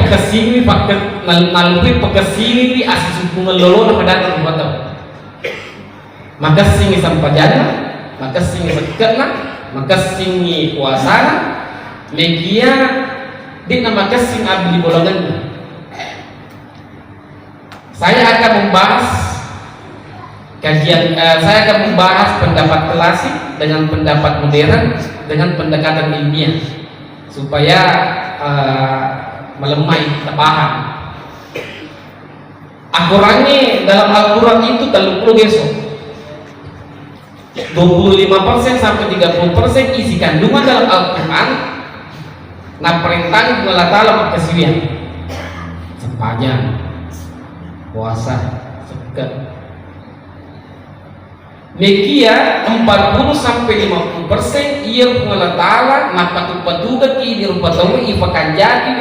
kasih pakai nalui pekasih asis hubungan lolo na kadang buat tahu. Maka singi sampajana, maka singi seketna, maka singi puasana, megia di nama kasih abdi bolongan. Saya akan membahas saya akan membahas pendapat klasik dengan pendapat modern dengan pendekatan ilmiah supaya melemah kita paham. Akurannya dalam Al-Quran itu 30 gesok 25% sampai 30% isi kandungan dalam Al-Quran nah perintah Allah Ta'ala makasih sepanjang puasa sekat mekia 40 sampai 50% ia Allah Ta'ala nah patuh-patuh ini rupa tahu ifakan jadi